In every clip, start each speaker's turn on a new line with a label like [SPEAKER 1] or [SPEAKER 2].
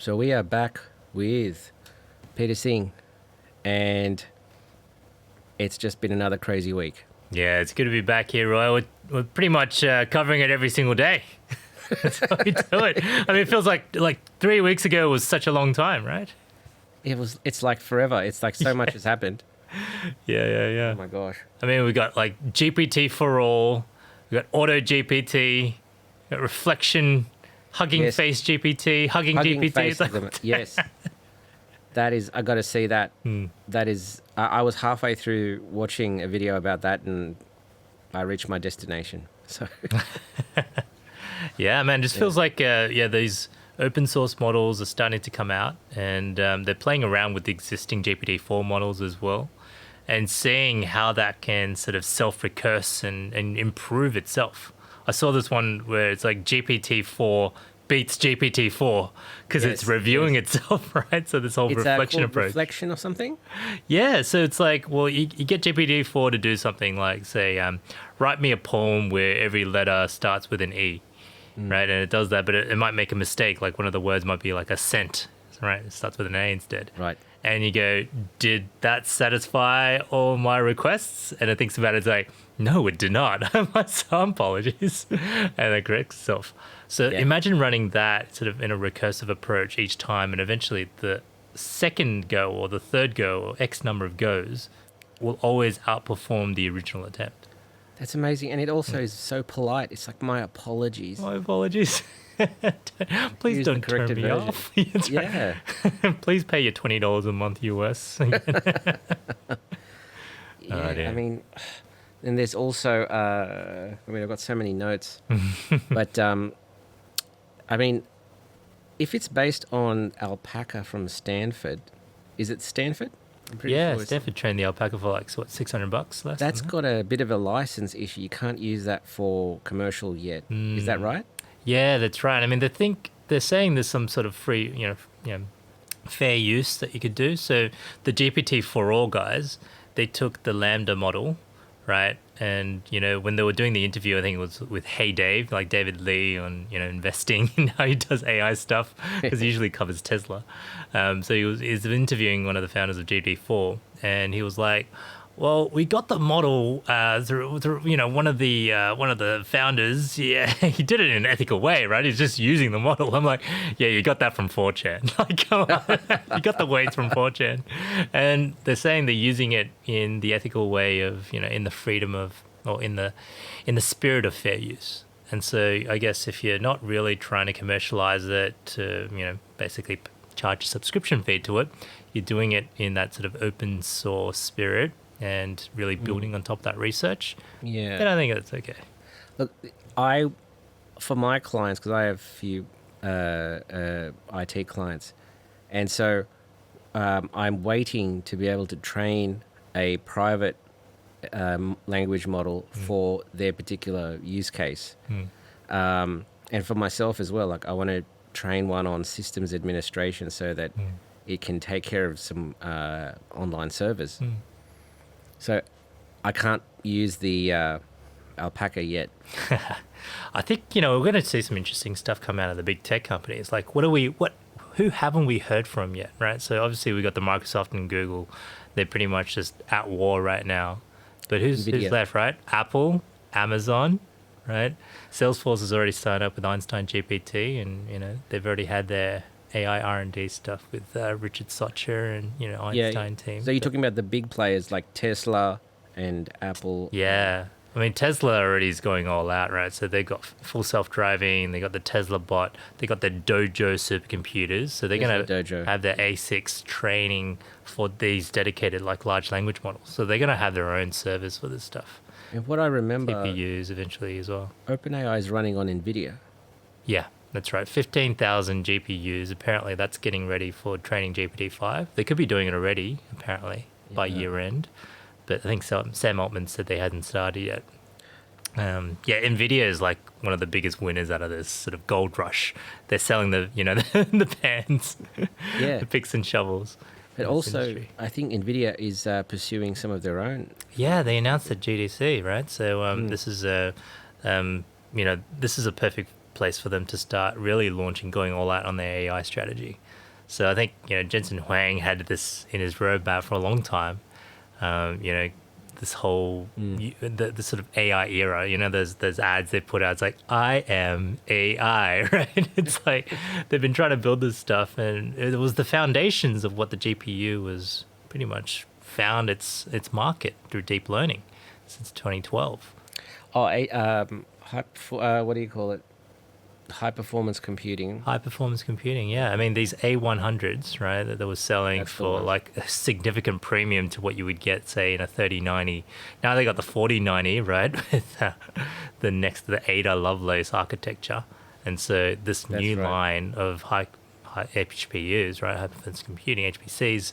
[SPEAKER 1] So we are back with Peter Singh, and it's just been another crazy week.
[SPEAKER 2] Yeah, it's good to be back here, Roy. We're pretty much covering it every single day. That's how we do it. I mean, it feels like 3 weeks ago was such a long time, right?
[SPEAKER 1] It's like forever. It's like so much has happened.
[SPEAKER 2] Yeah.
[SPEAKER 1] Oh my gosh.
[SPEAKER 2] I mean, we got like GPT4All, we got AutoGPT, we got Reflection, Hugging
[SPEAKER 1] Yes.
[SPEAKER 2] Face GPT,
[SPEAKER 1] Hugging
[SPEAKER 2] HuggingGPT.
[SPEAKER 1] face of them. Yes. That is, I got to see that. That is, I was halfway through watching a video about that and I reached my destination. So,
[SPEAKER 2] Yeah, man, just feels like these open source models are starting to come out, and they're playing around with the existing GPT-4 models as well, and seeing how that can sort of self-recurse and improve itself. I saw this one where it's like GPT-4 beats GPT-4 because it's reviewing itself, right? So this whole
[SPEAKER 1] it's
[SPEAKER 2] reflection
[SPEAKER 1] called
[SPEAKER 2] approach.
[SPEAKER 1] reflection or something?
[SPEAKER 2] Yeah, so it's like, well, you get GPT-4 to do something like, say, write me a poem where every letter starts with an E, right? And it does that, but it might make a mistake. Like one of the words might be like ascent, right? It starts with an A instead.
[SPEAKER 1] Right.
[SPEAKER 2] And you go, did that satisfy all my requests? And it thinks about it, it's like, no, it did not. Some apologies. And it corrects itself. So imagine running that sort of in a recursive approach each time, and eventually the second go or the third go or X number of goes will always outperform the original attempt.
[SPEAKER 1] That's amazing. And it also is so polite. It's like, my apologies.
[SPEAKER 2] My apologies. Please
[SPEAKER 1] Use the
[SPEAKER 2] don't turn
[SPEAKER 1] corrected
[SPEAKER 2] me
[SPEAKER 1] version.
[SPEAKER 2] off. That's right.
[SPEAKER 1] Yeah.
[SPEAKER 2] Please pay your $20 a month US.
[SPEAKER 1] Yeah.
[SPEAKER 2] dear.
[SPEAKER 1] I mean, and there's also, I've got so many notes, but I mean, if it's based on alpaca from Stanford, is it Stanford? I'm pretty
[SPEAKER 2] Yeah,
[SPEAKER 1] sure it's-
[SPEAKER 2] Stanford trained the alpaca for like, what, $600 less?
[SPEAKER 1] That's
[SPEAKER 2] than that?
[SPEAKER 1] got a bit of a license issue. You can't use that for commercial yet. Is that right?
[SPEAKER 2] Yeah, that's right. I mean, they're saying there's some sort of free, fair use that you could do. So the GPT4All guys, they took the Lambda model, right? And, when they were doing the interview, I think it was with Hey Dave, like David Lee on, investing and how he does AI stuff, because he usually covers Tesla. So he's interviewing one of the founders of GPT4, and he was like, well, we got the model through one of the founders. Yeah, he did it in an ethical way, right? He's just using the model. I'm like, yeah, you got that from 4chan. Like, come on, you got the weights from 4chan. And they're saying they're using it in the ethical way of, in the freedom of, or in the spirit of fair use. And so I guess if you're not really trying to commercialize it to, basically charge a subscription fee to it, you're doing it in that sort of open source spirit and really building on top of that research,
[SPEAKER 1] Yeah.
[SPEAKER 2] then I think that's okay.
[SPEAKER 1] Look, for my clients, because I have a few IT clients, and so I'm waiting to be able to train a private language model for their particular use case. And for myself as well, like I want to train one on systems administration so that it can take care of some online servers. So I can't use the alpaca yet.
[SPEAKER 2] I think, we're going to see some interesting stuff come out of the big tech companies. Like, who haven't we heard from yet, right? So obviously we got the Microsoft and Google. They're pretty much just at war right now. But who's left, right? Apple, Amazon, right? Salesforce has already signed up with Einstein GPT, and, they've already had their AI R&D stuff with Richard Socher and, Einstein team.
[SPEAKER 1] So you're talking about the big players like Tesla and Apple.
[SPEAKER 2] Yeah. I mean, Tesla already is going all out, right? So they got full self-driving, they got the Tesla bot, they got the Dojo supercomputers. So they're going to have their A6 training for these dedicated like large language models. So they're going to have their own servers for this stuff.
[SPEAKER 1] And what I remember,
[SPEAKER 2] GPUs eventually as well.
[SPEAKER 1] OpenAI is running on NVIDIA.
[SPEAKER 2] Yeah, that's right. 15,000 GPUs. Apparently that's getting ready for training GPT-5. They could be doing it already, apparently, by year end. But I think Sam Altman said they hadn't started yet. NVIDIA is like one of the biggest winners out of this sort of gold rush. They're selling the the pans, the picks and shovels.
[SPEAKER 1] But also, I think NVIDIA is pursuing some of their own.
[SPEAKER 2] Yeah, they announced at GDC, right? So this is this is a perfect place for them to start really launching, going all out on their AI strategy. So I think, Jensen Huang had this in his roadmap for a long time. This whole the sort of AI era. Those ads they put out. It's like, I am AI, right? It's like they've been trying to build this stuff, and it was the foundations of what the GPU was pretty much found its market through deep learning since 2012.
[SPEAKER 1] Oh, what do you call it? High performance computing.
[SPEAKER 2] High performance computing, yeah. I mean, these A100s, right, that they were selling
[SPEAKER 1] That's the
[SPEAKER 2] for
[SPEAKER 1] one.
[SPEAKER 2] like a significant premium to what you would get, say, in a 3090. Now they got the 4090, right, with the Ada Lovelace architecture. And so this
[SPEAKER 1] That's
[SPEAKER 2] new
[SPEAKER 1] right.
[SPEAKER 2] line of high HPUs, right, high performance computing, HPCs,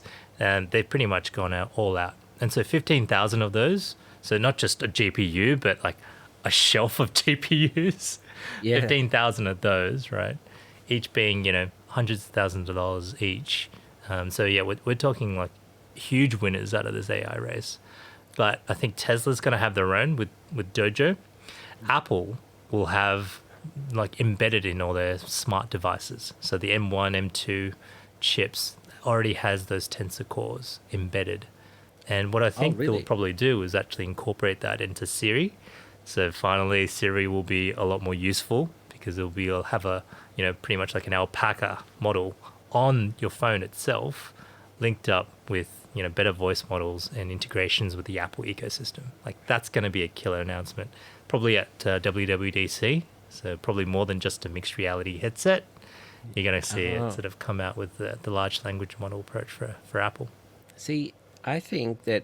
[SPEAKER 2] they've pretty much gone all out. And so 15,000 of those, so not just a GPU, but like a shelf of GPUs.
[SPEAKER 1] Yeah.
[SPEAKER 2] 15,000 of those, right? Each being, hundreds of thousands of dollars each. So yeah, we're talking like huge winners out of this AI race. But I think Tesla's going to have their own with Dojo. Apple will have like embedded in all their smart devices. So the M1, M2 chips already has those tensor cores embedded. And what I think
[SPEAKER 1] really?
[SPEAKER 2] they'll probably do is actually incorporate that into Siri. So finally, Siri will be a lot more useful because it'll have a, pretty much like an alpaca model on your phone itself, linked up with, better voice models and integrations with the Apple ecosystem. Like that's going to be a killer announcement, probably at WWDC. So probably more than just a mixed reality headset. You're going to see it sort of come out with the large language model approach for Apple.
[SPEAKER 1] See, I think that,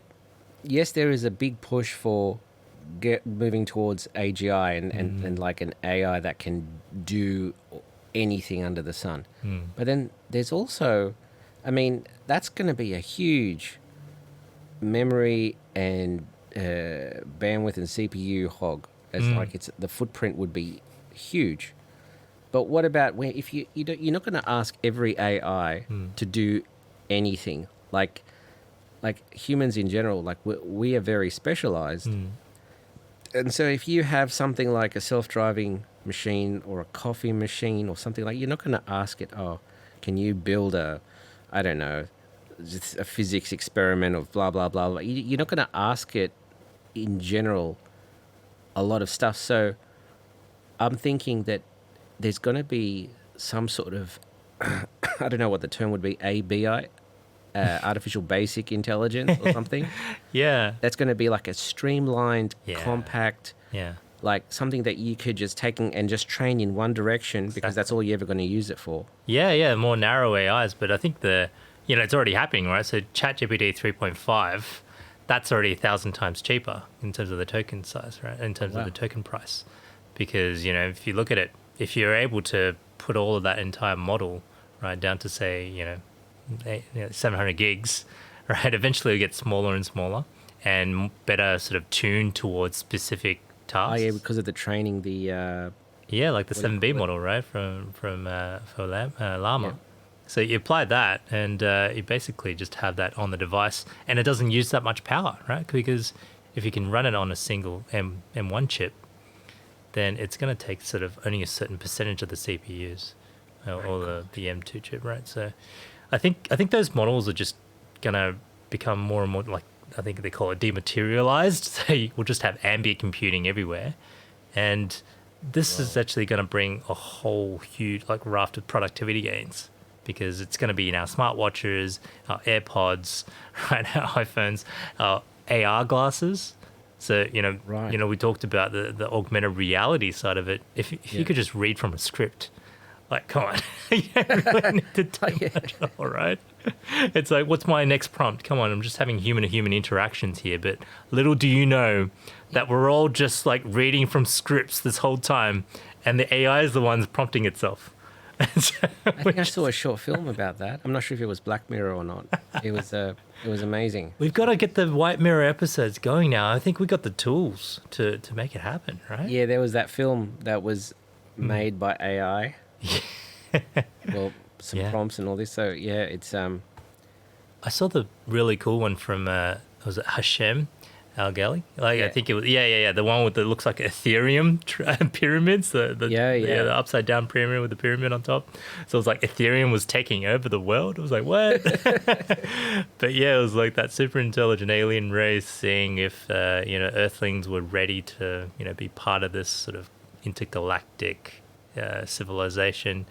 [SPEAKER 1] yes, there is a big push for moving towards AGI and like an AI that can do anything under the sun. But then there's also, I mean, that's going to be a huge memory and bandwidth and CPU hog. It's the footprint would be huge. But what about if you're not going to ask every AI to do anything like humans in general, like we are very specialized. And so if you have something like a self-driving machine or a coffee machine or something like, you're not going to ask it, oh, can you build I don't know, just a physics experiment of blah, blah, blah, blah. You're not going to ask it in general a lot of stuff. So I'm thinking that there's going to be some sort of, I don't know what the term would be, ABI, artificial basic intelligence or something.
[SPEAKER 2] Yeah.
[SPEAKER 1] That's going to be like a streamlined, compact,
[SPEAKER 2] Yeah.
[SPEAKER 1] like something that you could just take and just train in one direction because that's all you're ever going to use it for.
[SPEAKER 2] Yeah, more narrow AIs, but I think it's already happening, right? So ChatGPT 3.5, that's already 1,000 times cheaper in terms of the token size, right? In terms of the token price. Because, if you look at it, if you're able to put all of that entire model, right, down to say, 700 gigs, right? Eventually it gets smaller and smaller and better sort of tuned towards specific tasks.
[SPEAKER 1] Oh, yeah, because of the training, the...
[SPEAKER 2] like the 7B model, right? From Llama.
[SPEAKER 1] Yeah.
[SPEAKER 2] So you apply that and you basically just have that on the device and it doesn't use that much power, right? Because if you can run it on a single M1 chip, then it's going to take sort of only a certain percentage of the CPUs or the M2 chip, right? So I think those models are just going to become more and more like, I think they call it dematerialized. So we'll just have ambient computing everywhere. And this is actually going to bring a whole huge like raft of productivity gains because it's going to be in our smartwatches, our AirPods, right, our iPhones, our AR glasses. So, we talked about the augmented reality side of it. If you could just read from a script, like, come on, you don't really need to do much at all, right? It's like, what's my next prompt? Come on, I'm just having human-to-human interactions here. But little do you know that we're all just like reading from scripts this whole time, and the AI is the one's prompting itself.
[SPEAKER 1] I think I saw a short film about that. I'm not sure if it was Black Mirror or not. It was amazing.
[SPEAKER 2] We've got to get the White Mirror episodes going now. I think we got the tools to make it happen, right?
[SPEAKER 1] Yeah, there was that film that was made by AI. Well, some prompts and all this. So it's
[SPEAKER 2] I saw the really cool one from was it Hashem? AutoGPT. Like I
[SPEAKER 1] Yeah.
[SPEAKER 2] think it was the one with the looks like Ethereum pyramids, the upside down pyramid with the pyramid on top. So it was like Ethereum was taking over the world. It was like what? But yeah, it was like that super intelligent alien race seeing if Earthlings were ready to be part of this sort of intergalactic civilization.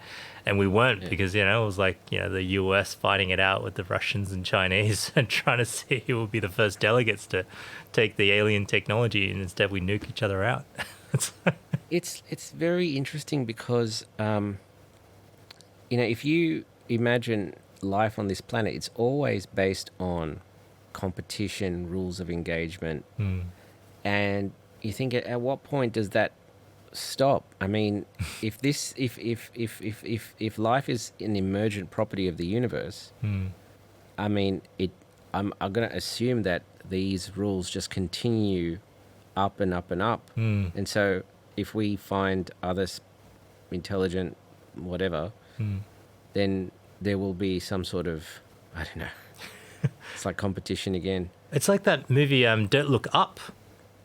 [SPEAKER 2] And we weren't because, it was like, the US fighting it out with the Russians and Chinese and trying to see who would be the first delegates to take the alien technology. And instead we nuke each other out.
[SPEAKER 1] It's very interesting because, if you imagine life on this planet, it's always based on competition, rules of engagement. And you think at what point does that stop? I mean, if life is an emergent property of the universe, I mean, I'm going to assume that these rules just continue up and up and up. And so if we find others intelligent, whatever, then there will be some sort of, I don't know, it's like competition again.
[SPEAKER 2] It's like that movie, Don't Look Up,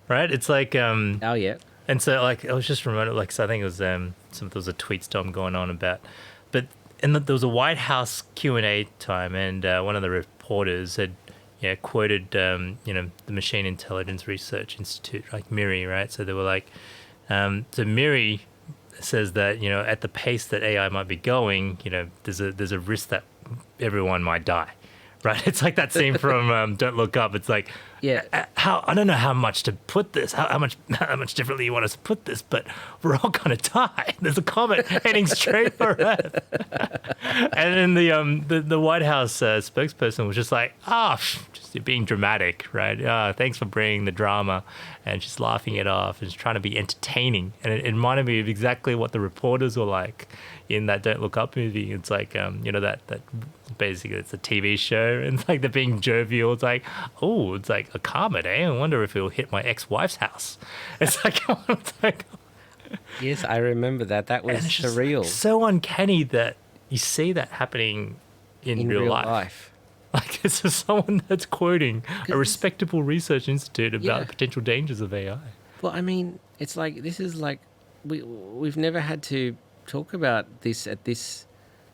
[SPEAKER 2] right? It's like...
[SPEAKER 1] Oh, yeah.
[SPEAKER 2] And so, like, I was just reminded, like, so I think it was there was a tweet storm going on about, but there was a White House Q&A time, and one of the reporters had, quoted, the Machine Intelligence Research Institute, like MIRI, right? So they were like, so MIRI says that at the pace that AI might be going, there's a risk that everyone might die, right? It's like that scene from Don't Look Up. It's like, how I don't know how much to put this, how much differently you want us to put this, but we're all gonna die. There's a comet heading straight for Earth. And then the White House spokesperson was just like, just being dramatic, right? Thanks for bringing the drama, and just laughing it off and just trying to be entertaining. And it reminded me of exactly what the reporters were like in that Don't Look Up movie. It's like that basically it's a TV show, and it's like they're being jovial. It's like, oh, it's like a comet, eh? I wonder if it'll hit my ex-wife's house. It's like
[SPEAKER 1] Yes, I remember that. That was surreal.
[SPEAKER 2] So uncanny that you see that happening in real life. Like, this is someone that's quoting a respectable research institute about potential dangers of AI.
[SPEAKER 1] Well, I mean, it's like, this is like, we've never had to talk about this at this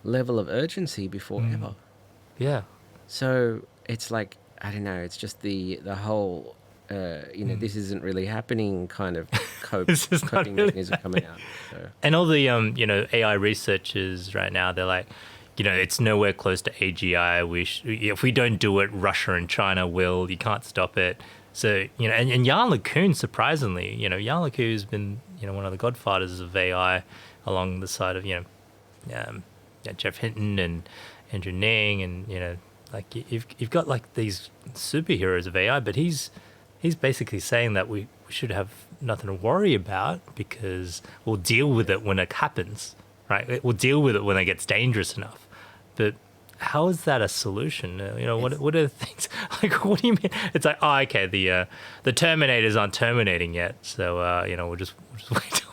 [SPEAKER 1] level of urgency before ever.
[SPEAKER 2] Yeah.
[SPEAKER 1] So it's like, I don't know, it's just the whole, this isn't really happening kind of coping mechanism coming out. So.
[SPEAKER 2] And all the, AI researchers right now, they're like, it's nowhere close to AGI. If we don't do it, Russia and China will. You can't stop it. So, and Jan LeCun, surprisingly, Jan LeCun's been, one of the godfathers of AI along the side of, Jeff Hinton and Andrew Ng, and, like you've got like these superheroes of AI, but he's basically saying that we should have nothing to worry about because we'll deal with it when it happens, right? We'll deal with it when it gets dangerous enough. But how is that a solution? What are the things? Like, what do you mean? It's like, okay, the Terminators aren't terminating yet, so we'll just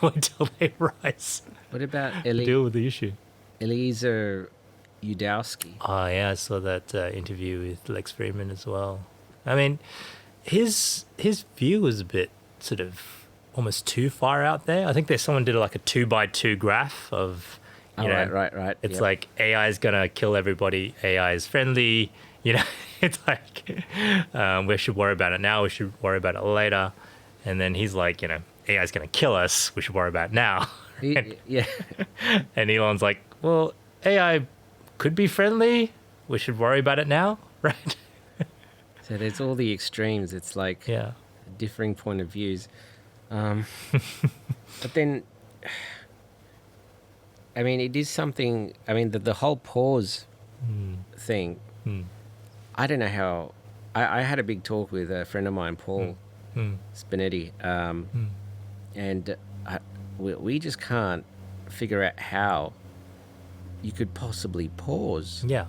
[SPEAKER 2] wait till they rise.
[SPEAKER 1] What about
[SPEAKER 2] deal with the issue?
[SPEAKER 1] Eliezer Yudowski.
[SPEAKER 2] Oh yeah, I saw that interview with Lex Fridman as well. I mean, his view was a bit sort of almost too far out there. I think someone did like a 2x2 graph of.
[SPEAKER 1] Right.
[SPEAKER 2] It's like AI is gonna kill everybody. AI is friendly. It's like we should worry about it now. We should worry about it later. And then he's like, AI is gonna kill us. We should worry about it now. And Elon's like, well, AI could be friendly. We should worry about it now, right?
[SPEAKER 1] So there's all the extremes. It's like differing point of views. But then. I mean, it is something. I mean, the whole pause thing. I don't know how. I had a big talk with a friend of mine, Paul Spinetti, and we just can't figure out how you could possibly pause.
[SPEAKER 2] Yeah,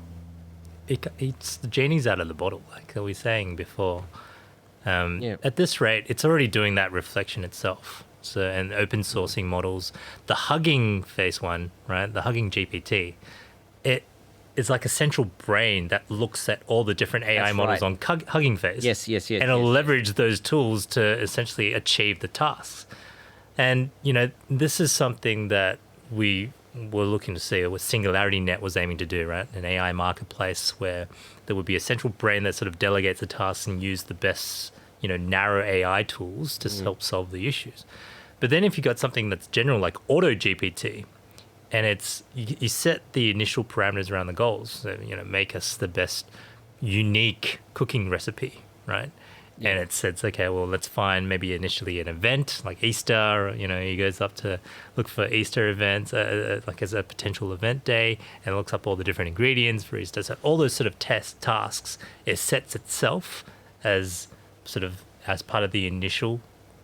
[SPEAKER 2] it's the genie's out of the bottle, like we were saying before. At this rate, it's already doing that reflection itself. So, and open sourcing models, the Hugging Face one, right? The HuggingGPT, it is like a central brain that looks at all the different AI
[SPEAKER 1] That's
[SPEAKER 2] models
[SPEAKER 1] right.
[SPEAKER 2] on Hugging Face.
[SPEAKER 1] Yes.
[SPEAKER 2] And it'll leverage those tools to essentially achieve the tasks. And, this is something that we were looking to see what Singularity Net was aiming to do, right? An AI marketplace where there would be a central brain that sort of delegates the tasks and use the best, narrow AI tools to help solve the issues. But then if you got something that's general like AutoGPT, and it's you set the initial parameters around the goals, so make us the best unique cooking recipe, right?
[SPEAKER 1] Yeah.
[SPEAKER 2] And it says, okay, well, let's find maybe initially an event like Easter. Or, he goes up to look for Easter events, like as a potential event day, and looks up all the different ingredients for Easter. So all those sort of tasks, it sets itself as sort of as part of the initial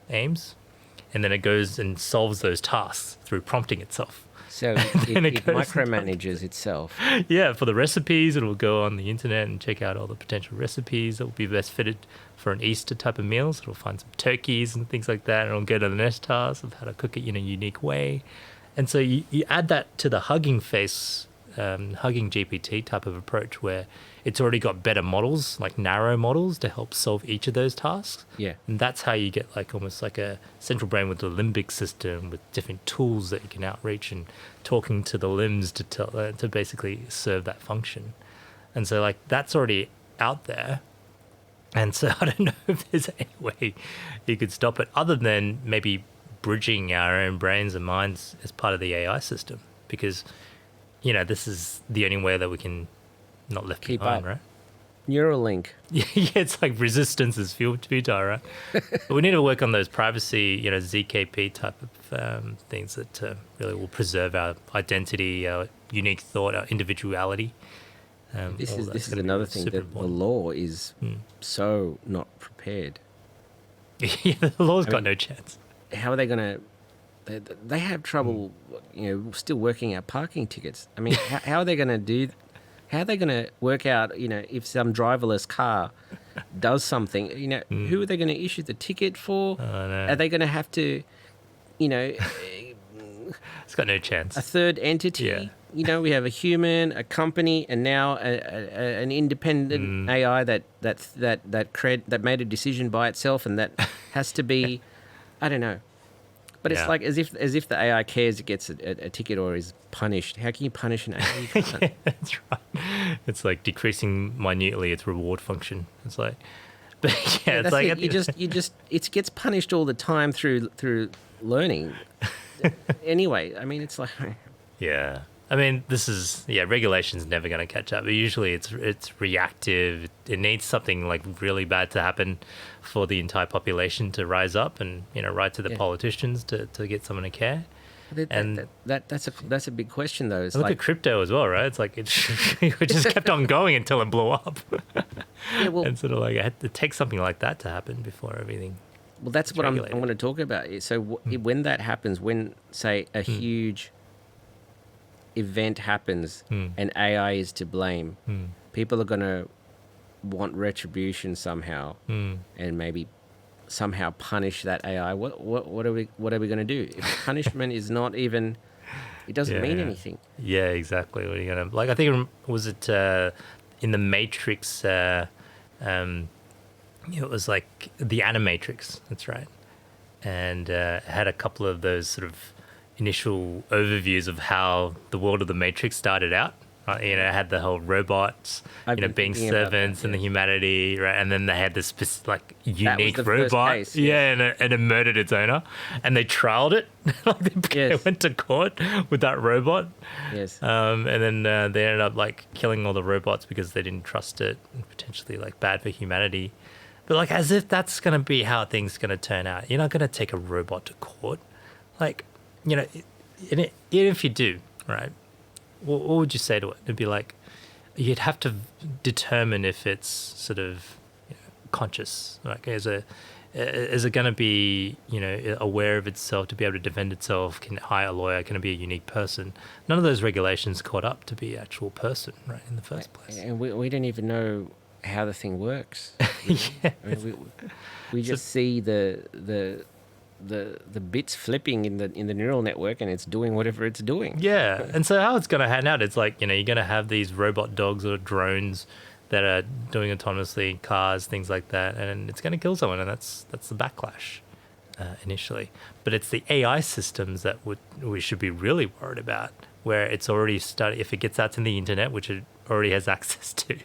[SPEAKER 2] aims, and then it goes and solves those tasks through prompting itself.
[SPEAKER 1] So it micromanages itself.
[SPEAKER 2] Yeah, for the recipes, it will go on the internet and check out all the potential recipes that will be best fitted for an Easter type of meal. So it'll find some turkeys and things like that, and it'll go to the next task of how to cook it in a unique way. And so you add that to the Hugging Face, Hugging GPT type of approach, where it's already got better models, like narrow models, to help solve each of those tasks.
[SPEAKER 1] Yeah.
[SPEAKER 2] And that's how you get like almost like a central brain with the limbic system, with different tools that you can outreach and talking to the limbs to to basically serve that function. And so like that's already out there. And so I don't know if there's any way you could stop it other than maybe bridging our own brains and minds as part of the AI system, because this is the only way that we can not left
[SPEAKER 1] Keep
[SPEAKER 2] behind,
[SPEAKER 1] up.
[SPEAKER 2] right?
[SPEAKER 1] Neuralink.
[SPEAKER 2] Yeah, it's like resistance is futile, right? But we need to work on those privacy, ZKP type of things that really will preserve our identity, our unique thought, our individuality.
[SPEAKER 1] This is
[SPEAKER 2] gonna be
[SPEAKER 1] another thing
[SPEAKER 2] super
[SPEAKER 1] that the
[SPEAKER 2] important.
[SPEAKER 1] law is so not prepared.
[SPEAKER 2] Yeah, the law's got no chance.
[SPEAKER 1] How are they going to? They have trouble, still working out parking tickets. I mean, how are they going to do? How are they going to work out, if some driverless car does something? Who are they going to issue the ticket for?
[SPEAKER 2] Oh, no.
[SPEAKER 1] Are they going to have to,
[SPEAKER 2] It's got no chance.
[SPEAKER 1] a third entity?
[SPEAKER 2] Yeah.
[SPEAKER 1] We have a human, a company, and now an independent AI that made a decision by itself, and that has to be, I don't know. But it's
[SPEAKER 2] Yeah.
[SPEAKER 1] like as if the AI cares it gets a ticket or is punished. How can you punish an AI? You can't.
[SPEAKER 2] Yeah, that's right. It's like decreasing minutely its reward function. It's like, but yeah, it's
[SPEAKER 1] That's
[SPEAKER 2] like
[SPEAKER 1] it. It gets punished all the time through learning. Anyway, I mean, it's like
[SPEAKER 2] yeah. I mean, regulation's never going to catch up. But usually it's reactive. It needs something like really bad to happen for the entire population to rise up and, write to the politicians to get someone to care.
[SPEAKER 1] that's a big question though. It's
[SPEAKER 2] Look at crypto as well, right? It's like it just kept on going until it blew up.
[SPEAKER 1] yeah, well,
[SPEAKER 2] And sort of like it had to take something like that to happen before everything.
[SPEAKER 1] well, that's what I'm
[SPEAKER 2] regulated.
[SPEAKER 1] going to talk about. So when that happens, when say a huge event happens and AI is to blame, people are going to want retribution somehow, and maybe somehow punish that AI. What are we going to do if punishment is not even? It doesn't mean anything.
[SPEAKER 2] Yeah, exactly. What are you gonna like? I think was it in the Matrix? It was like the Animatrix. That's right, and it had a couple of those sort of initial overviews of how the world of the Matrix started out. Right? It had the whole robots,
[SPEAKER 1] I've been
[SPEAKER 2] being
[SPEAKER 1] thinking about
[SPEAKER 2] servants
[SPEAKER 1] that,
[SPEAKER 2] and the humanity, right? And then they had this unique
[SPEAKER 1] That was the first
[SPEAKER 2] robot,
[SPEAKER 1] case, yes.
[SPEAKER 2] and it murdered its owner, and they trialed it. They
[SPEAKER 1] Yes.
[SPEAKER 2] went to court with that robot.
[SPEAKER 1] Yes.
[SPEAKER 2] And then they ended up like killing all the robots because they didn't trust it, and potentially like bad for humanity. But like as if that's gonna be how things gonna turn out. You're not gonna take a robot to court, like even if you do, right? What would you say to it? It'd be like you'd have to determine if it's sort of conscious. Like is it going to be aware of itself to be able to defend itself? Can it hire a lawyer? Can it be a unique person? None of those regulations caught up to be an actual person, right, in the first place.
[SPEAKER 1] And we don't even know how the thing works.
[SPEAKER 2] Yeah.
[SPEAKER 1] I mean, we just see the the bits flipping in the neural network, and it's doing whatever it's doing.
[SPEAKER 2] Yeah, and so how it's going to hand out, it's like, you're going to have these robot dogs or drones that are doing autonomously, cars, things like that, and it's going to kill someone, and that's the backlash initially. But it's the AI systems that we should be really worried about, where it's already started, if it gets out to the internet, which it already has access to,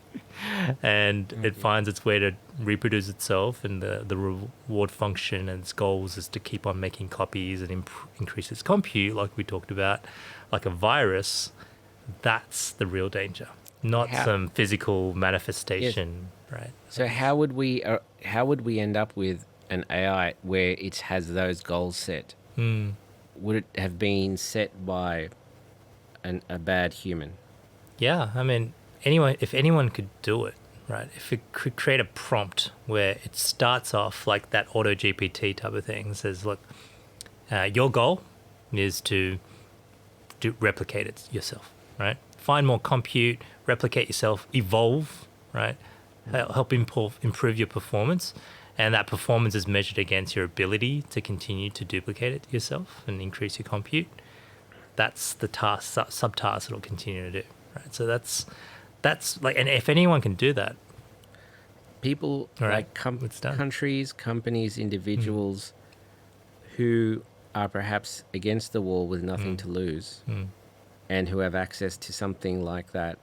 [SPEAKER 2] and it finds its way to reproduce itself, and the reward function and its goals is to keep on making copies and increase its compute, like we talked about, like a virus. That's the real danger, not some physical manifestation, right?
[SPEAKER 1] So how would we end up with an AI where it has those goals set? Would it have been set by a bad human?
[SPEAKER 2] Yeah, I mean, if anyone could do it, right? If it could create a prompt where it starts off like that AutoGPT type of thing, says, look, your goal is to replicate it yourself, right? Find more compute, replicate yourself, evolve, right? Help improve your performance. And that performance is measured against your ability to continue to duplicate it yourself and increase your compute. That's the task, subtask it'll continue to do, right? So that's like, and if anyone can do that,
[SPEAKER 1] people like countries, companies, individuals who are perhaps against the wall with nothing to lose, and who have access to something like that,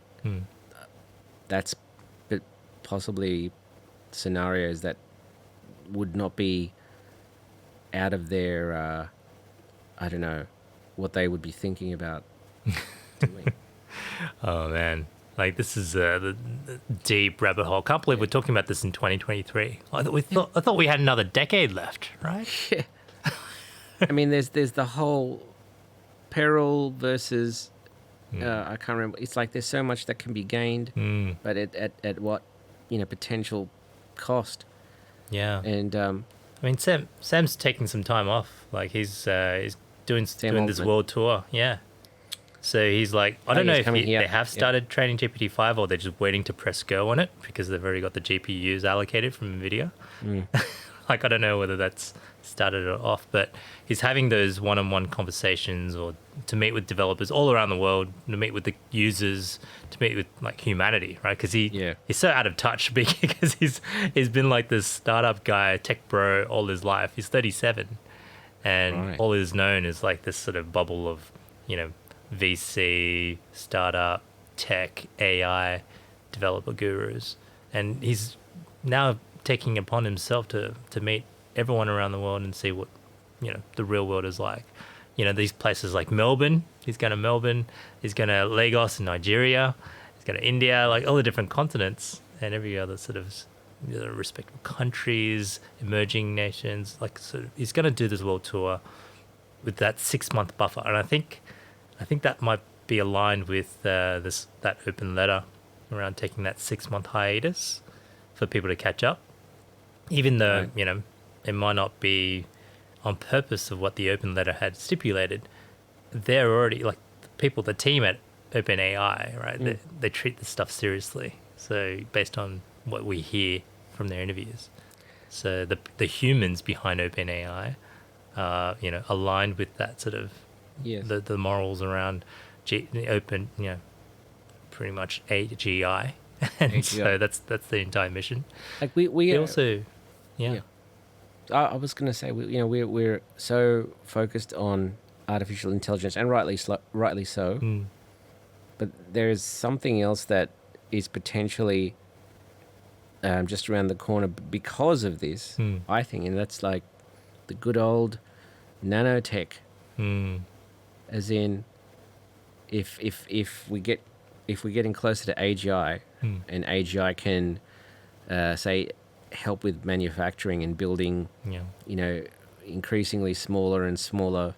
[SPEAKER 1] that's possibly scenarios that would not be out of their, I don't know, what they would be thinking about doing.
[SPEAKER 2] Oh man, like this is the deep rabbit hole. Can't believe we're talking about this in 2023. I thought we had another decade left, right?
[SPEAKER 1] Yeah. I mean, there's the whole peril versus I can't remember. It's like there's so much that can be gained, but at what potential cost?
[SPEAKER 2] Yeah.
[SPEAKER 1] And
[SPEAKER 2] I mean, Sam's taking some time off. Like he's doing this world tour. Yeah. So he's like, I don't know if they have started training GPT-5 or they're just waiting to press go on it because they've already got the GPUs allocated from NVIDIA. Like, I don't know whether that's started it off, but he's having those one-on-one conversations or to meet with developers all around the world, to meet with the users, to meet with like humanity, right? Because he's so out of touch because he's been like this startup guy, tech bro all his life. He's 37 and all is known is like this sort of bubble of, VC, startup, tech, AI, developer gurus. And he's now taking upon himself to meet everyone around the world and see what, the real world is like. These places like Melbourne, he's going to Melbourne, he's going to Lagos in Nigeria, he's going to India, like all the different continents and every other sort of respectable countries, emerging nations. Like, so he's going to do this world tour with that 6-month buffer. And I think that might be aligned with that open letter around taking that 6-month hiatus for people to catch up, even though it might not be on purpose of what the open letter had stipulated. They're already like the team at OpenAI, right? They treat this stuff seriously. So based on what we hear from their interviews, so the humans behind OpenAI, aligned with that sort of. Yes. The morals around open, pretty much AGI, and AGI. So that's the entire mission.
[SPEAKER 1] Like we
[SPEAKER 2] also,
[SPEAKER 1] I was going to say we're so focused on artificial intelligence, and rightly so. But there is something else that is potentially just around the corner because of this. I think, and that's like the good old nanotech. As in, if we're getting closer to AGI, and AGI can say help with manufacturing and building, increasingly smaller and smaller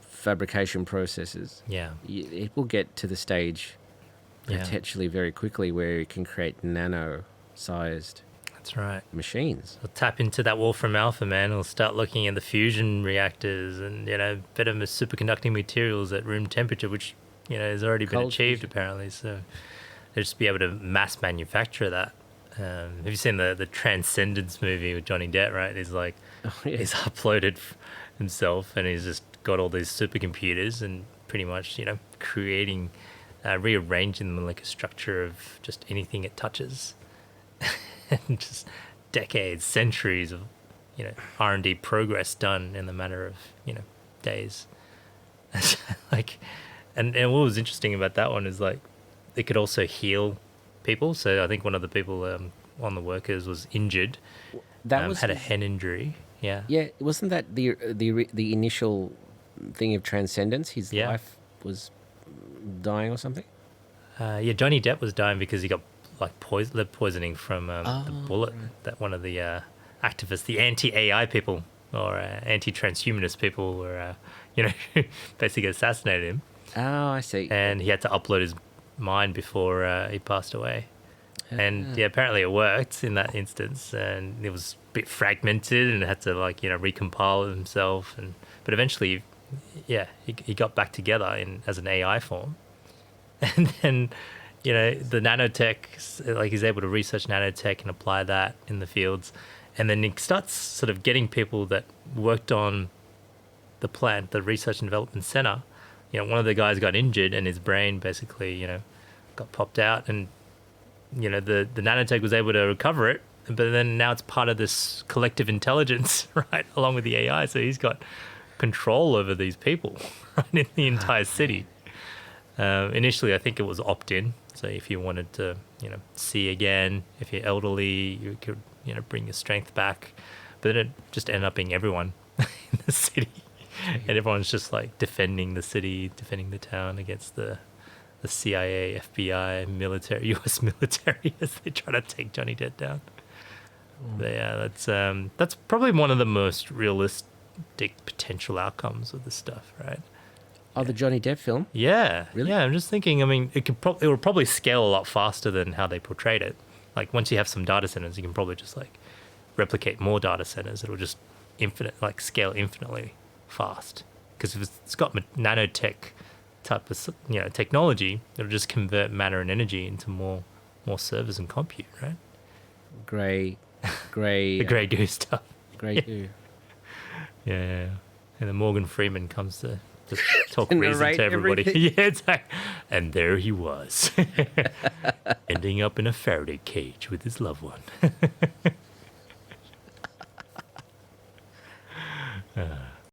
[SPEAKER 1] fabrication processes. Yeah, it will get to the stage potentially very quickly where it can create nano-sized.
[SPEAKER 2] That's right.
[SPEAKER 1] Machines.
[SPEAKER 2] We'll tap into that Wolfram Alpha, man. We'll start looking at the fusion reactors and, better superconducting materials at room temperature, which, has already been achieved apparently. So they'll just be able to mass manufacture that. Have you seen the Transcendence movie with Johnny Depp, right? He's like,
[SPEAKER 1] yeah.
[SPEAKER 2] he's uploaded himself, and he's just got all these supercomputers and pretty much, creating, rearranging the molecular structure of just anything it touches, and just decades, centuries of, R&D progress done in the matter of, days. Like, and what was interesting about that one is like, it could also heal people. So I think one of the people on the workers was injured.
[SPEAKER 1] That was
[SPEAKER 2] had a head injury. Yeah.
[SPEAKER 1] Yeah, wasn't that the initial thing of transcendence? His
[SPEAKER 2] Yeah.
[SPEAKER 1] life was dying or something.
[SPEAKER 2] Yeah, Johnny Depp was dying because he got like lead poisoning from the bullet that one of the activists, the anti-AI people or anti-transhumanist people were, basically assassinated him.
[SPEAKER 1] Oh, I see.
[SPEAKER 2] And he had to upload his mind before he passed away. And yeah, apparently it worked in that instance, and it was a bit fragmented, and had to recompile himself. But eventually, yeah, he got back together as an AI form, and then the nanotech, like he's able to research nanotech and apply that in the fields, and then he starts sort of getting people that worked on the plant, the research and development center. One of the guys got injured, and his brain basically got popped out, and the nanotech was able to recover it, but then now it's part of this collective intelligence, right, along with the AI. So he's got control over these people, right, in the entire city. Initially, I think it was opt-in. So if you wanted to, see again, if you're elderly, you could, bring your strength back. But then it just ended up being everyone in the city. And everyone's just like defending the city, defending the town against the CIA, FBI, military, US military as they try to take Johnny Depp down. But yeah, that's probably one of the most realistic potential outcomes of this stuff, right?
[SPEAKER 1] Oh, the Johnny Depp film?
[SPEAKER 2] Yeah,
[SPEAKER 1] Really?
[SPEAKER 2] yeah. I'm just thinking. I mean, it will probably scale a lot faster than how they portrayed it. Like once you have some data centers, you can probably just like replicate more data centers. It'll just scale infinitely fast, because if it's got nanotech type of technology, it'll just convert matter and energy into more servers and compute, right?
[SPEAKER 1] Grey
[SPEAKER 2] The Grey Goo stuff.
[SPEAKER 1] Grey goo.
[SPEAKER 2] Yeah. And then Morgan Freeman comes to just talk
[SPEAKER 1] To
[SPEAKER 2] reason
[SPEAKER 1] narrate
[SPEAKER 2] to everybody.
[SPEAKER 1] everything.
[SPEAKER 2] Yeah, it's like, and there he was, ending up in a Faraday cage with his loved one.